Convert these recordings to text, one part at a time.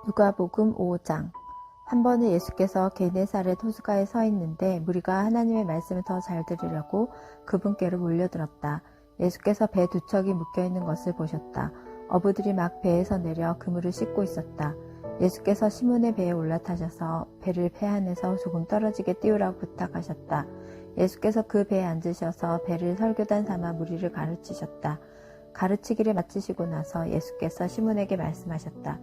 누가복음 5장. 한 번은 예수께서 게네사렛 호수가에 서 있는데 무리가 하나님의 말씀을 더 잘 들으려고 그분께로 몰려들었다. 예수께서 배 두 척이 묶여있는 것을 보셨다. 어부들이 막 배에서 내려 그물을 씻고 있었다. 예수께서 시몬의 배에 올라타셔서 배를 배 안에서 조금 떨어지게 띄우라고 부탁하셨다. 예수께서 그 배에 앉으셔서 배를 설교단 삼아 무리를 가르치셨다. 가르치기를 마치시고 나서 예수께서 시몬에게 말씀하셨다.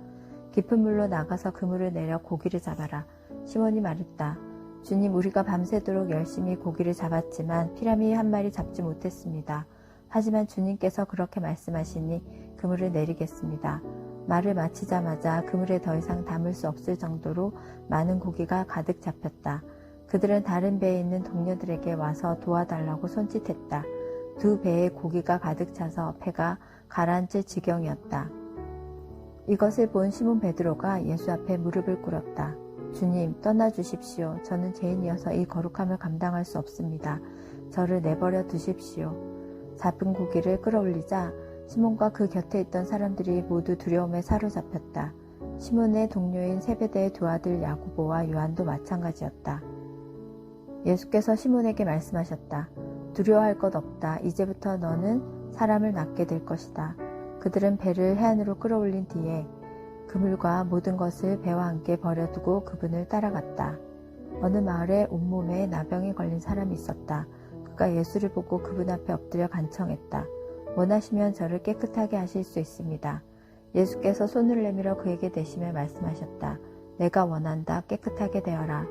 깊은 물로 나가서 그물을 내려 고기를 잡아라. 시몬이 말했다. 주님, 우리가 밤새도록 열심히 고기를 잡았지만 피라미 한 마리 잡지 못했습니다. 하지만 주님께서 그렇게 말씀하시니 그물을 내리겠습니다. 말을 마치자마자 그물에 더 이상 담을 수 없을 정도로 많은 고기가 가득 잡혔다. 그들은 다른 배에 있는 동료들에게 와서 도와달라고 손짓했다. 두 배에 고기가 가득 차서 배가 가라앉을 지경이었다. 이것을 본 시몬 베드로가 예수 앞에 무릎을 꿇었다. 주님, 떠나주십시오. 저는 죄인이어서 이 거룩함을 감당할 수 없습니다. 저를 내버려 두십시오. 잡은 고기를 끌어올리자 시몬과 그 곁에 있던 사람들이 모두 두려움에 사로잡혔다. 시몬의 동료인 세베대의 두 아들 야고보와 요한도 마찬가지였다. 예수께서 시몬에게 말씀하셨다. 두려워할 것 없다. 이제부터 너는 사람을 낳게 될 것이다. 그들은 배를 해안으로 끌어올린 뒤에 그물과 모든 것을 배와 함께 버려두고 그분을 따라갔다. 어느 마을에 온몸에 나병이 걸린 사람이 있었다. 그가 예수를 보고 그분 앞에 엎드려 간청했다. 원하시면 저를 깨끗하게 하실 수 있습니다. 예수께서 손을 내밀어 그에게 대시며 말씀하셨다. 내가 원한다. 깨끗하게 되어라.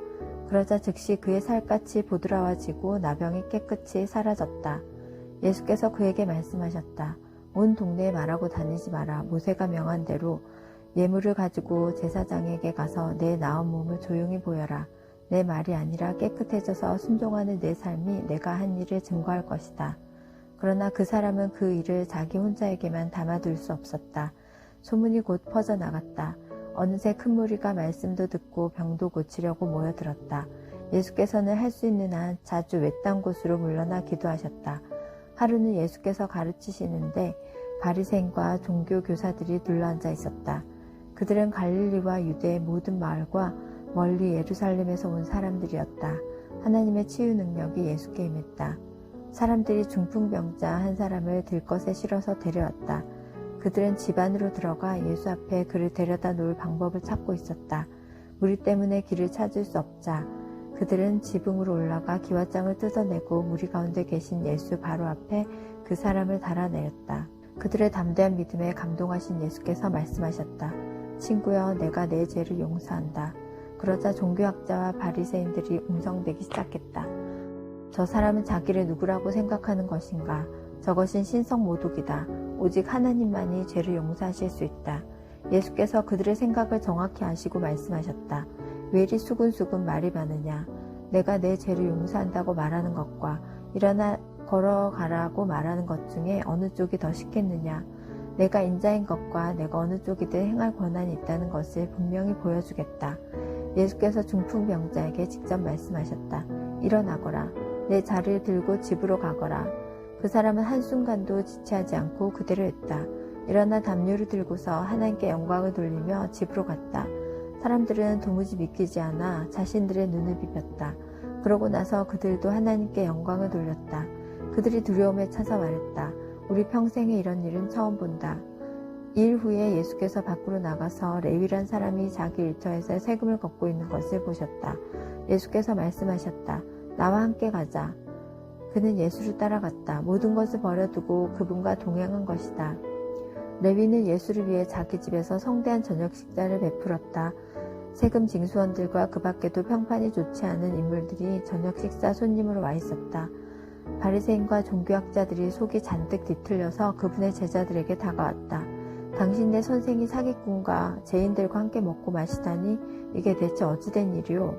그러자 즉시 그의 살갗이 보드라워지고 나병이 깨끗이 사라졌다. 예수께서 그에게 말씀하셨다. 온 동네에 말하고 다니지 마라. 모세가 명한 대로 예물을 가지고 제사장에게 가서 내 나은 몸을 조용히 보여라. 내 말이 아니라 깨끗해져서 순종하는 내 삶이 내가 한 일을 증거할 것이다. 그러나 그 사람은 그 일을 자기 혼자에게만 담아둘 수 없었다. 소문이 곧 퍼져나갔다. 어느새 큰 무리가 말씀도 듣고 병도 고치려고 모여들었다. 예수께서는 할 수 있는 한 자주 외딴 곳으로 물러나 기도하셨다. 하루는 예수께서 가르치시는데 바리새인과 종교 교사들이 둘러앉아 있었다. 그들은 갈릴리와 유대의 모든 마을과 멀리 예루살렘에서 온 사람들이었다. 하나님의 치유 능력이 예수께 임했다. 사람들이 중풍병자 한 사람을 들것에 실어서 데려왔다. 그들은 집 안으로 들어가 예수 앞에 그를 데려다 놓을 방법을 찾고 있었다. 무리 때문에 길을 찾을 수 없자 그들은 지붕으로 올라가 기와장을 뜯어내고 무리 가운데 계신 예수 바로 앞에 그 사람을 달아내렸다. 그들의 담대한 믿음에 감동하신 예수께서 말씀하셨다. 친구여, 내가 내 죄를 용서한다. 그러자 종교학자와 바리새인들이 웅성대기 시작했다. 저 사람은 자기를 누구라고 생각하는 것인가? 저것은 신성모독이다. 오직 하나님만이 죄를 용서하실 수 있다. 예수께서 그들의 생각을 정확히 아시고 말씀하셨다. 왜 이리 수근수근 말이 많으냐? 내가 내 죄를 용서한다고 말하는 것과 일어나 걸어가라고 말하는 것 중에 어느 쪽이 더 쉽겠느냐? 내가 인자인 것과 내가 어느 쪽이든 행할 권한이 있다는 것을 분명히 보여주겠다. 예수께서 중풍병자에게 직접 말씀하셨다. 일어나거라. 내 자리를 들고 집으로 가거라. 그 사람은 한순간도 지체하지 않고 그대로 했다. 일어나 담요를 들고서 하나님께 영광을 돌리며 집으로 갔다. 사람들은 도무지 믿기지 않아 자신들의 눈을 비볐다. 그러고 나서 그들도 하나님께 영광을 돌렸다. 그들이 두려움에 차서 말했다. 우리 평생에 이런 일은 처음 본다. 일 후에 예수께서 밖으로 나가서 레위란 사람이 자기 일터에서 세금을 걷고 있는 것을 보셨다. 예수께서 말씀하셨다. 나와 함께 가자. 그는 예수를 따라갔다. 모든 것을 버려두고 그분과 동행한 것이다. 레위는 예수를 위해 자기 집에서 성대한 저녁 식사를 베풀었다. 세금 징수원들과 그 밖에도 평판이 좋지 않은 인물들이 저녁 식사 손님으로 와 있었다. 바리새인과 종교학자들이 속이 잔뜩 뒤틀려서 그분의 제자들에게 다가왔다. 당신네 선생이 사기꾼과 죄인들과 함께 먹고 마시다니 이게 대체 어찌된 일이오?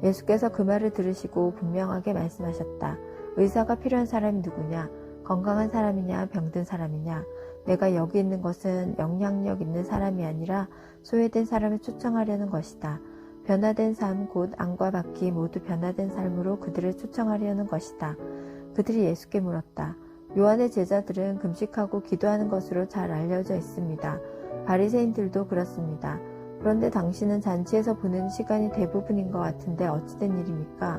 예수께서 그 말을 들으시고 분명하게 말씀하셨다. 의사가 필요한 사람이 누구냐? 건강한 사람이냐 병든 사람이냐? 내가 여기 있는 것은 영향력 있는 사람이 아니라 소외된 사람을 초청하려는 것이다. 변화된 삶 곧 안과 밖이 모두 변화된 삶으로 그들을 초청하려는 것이다. 그들이 예수께 물었다. 요한의 제자들은 금식하고 기도하는 것으로 잘 알려져 있습니다. 바리새인들도 그렇습니다. 그런데 당신은 잔치에서 보내는 시간이 대부분인 것 같은데 어찌된 일입니까?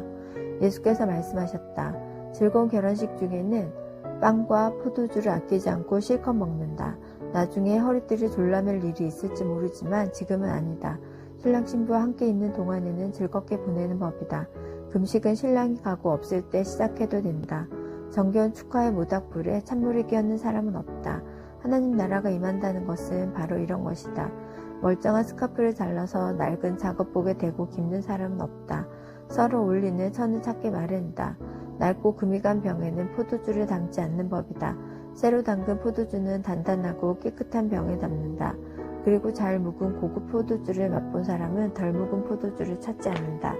예수께서 말씀하셨다. 즐거운 결혼식 중에는 빵과 포도주를 아끼지 않고 실컷 먹는다. 나중에 허리띠를 졸라맬 일이 있을지 모르지만 지금은 아니다. 신랑 신부와 함께 있는 동안에는 즐겁게 보내는 법이다. 금식은 신랑이 가고 없을 때 시작해도 된다. 정겨운 축하의 모닥불에 찬물을 끼얹는 사람은 없다. 하나님 나라가 임한다는 것은 바로 이런 것이다. 멀쩡한 스카프를 잘라서 낡은 작업복에 대고 깁는 사람은 없다. 썰어 올리는 천을 찾기 마련이다. 낡고 금이 간 병에는 포도주를 담지 않는 법이다. 새로 담근 포도주는 단단하고 깨끗한 병에 담는다. 그리고 잘 묵은 고급 포도주를 맛본 사람은 덜 묵은 포도주를 찾지 않는다.